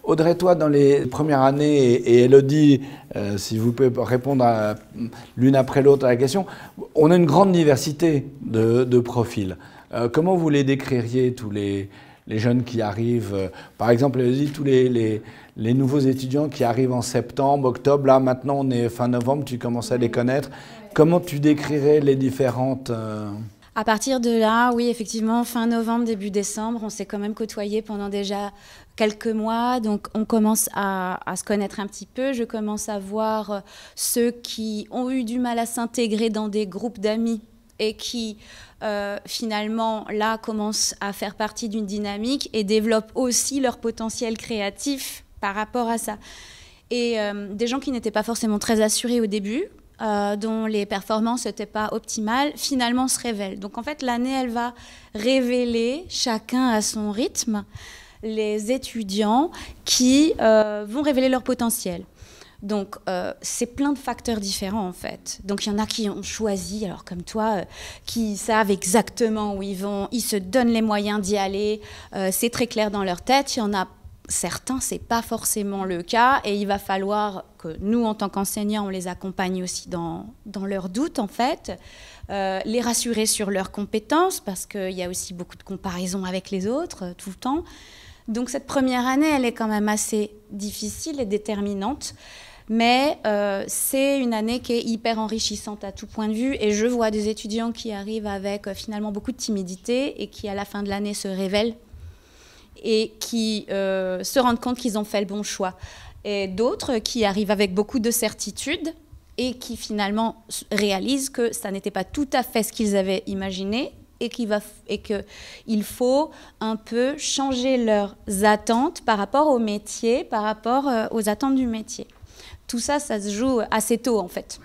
Audrey, toi, dans les premières années, et Elodie, si vous pouvez répondre l'une après l'autre à la question, on a une grande diversité de profils. Comment vous les décririez, tous les jeunes qui arrivent, par exemple, Elodie, tous les nouveaux étudiants qui arrivent en septembre, octobre, là maintenant on est fin novembre, tu commences à les connaître. Comment tu décrirais les différentes... À partir de là, oui, effectivement, fin novembre, début décembre, on s'est quand même côtoyés pendant déjà quelques mois. Donc, on commence à se connaître un petit peu. Je commence à voir ceux qui ont eu du mal à s'intégrer dans des groupes d'amis et qui, finalement, là, commencent à faire partie d'une dynamique et développent aussi leur potentiel créatif par rapport à ça. Et des gens qui n'étaient pas forcément très assurés au début, dont les performances n'étaient pas optimales, finalement se révèlent. Donc en fait, l'année, elle va révéler, chacun à son rythme, les étudiants qui vont révéler leur potentiel. Donc c'est plein de facteurs différents en fait. Donc il y en a qui ont choisi, alors comme toi, qui savent exactement où ils vont, ils se donnent les moyens d'y aller, c'est très clair dans leur tête. Il y en a certains, ce n'est pas forcément le cas et il va falloir que nous, en tant qu'enseignants, on les accompagne aussi dans leurs doutes, en fait, les rassurer sur leurs compétences parce qu'il y a aussi beaucoup de comparaisons avec les autres tout le temps. Donc cette première année, elle est quand même assez difficile et déterminante, mais c'est une année qui est hyper enrichissante à tout point de vue et je vois des étudiants qui arrivent avec finalement beaucoup de timidité et qui, à la fin de l'année, se révèlent et qui se rendent compte qu'ils ont fait le bon choix. Et d'autres qui arrivent avec beaucoup de certitude et qui finalement réalisent que ça n'était pas tout à fait ce qu'ils avaient imaginé et qu'il faut un peu changer leurs attentes par rapport au métier, par rapport aux attentes du métier. Tout ça, ça se joue assez tôt en fait.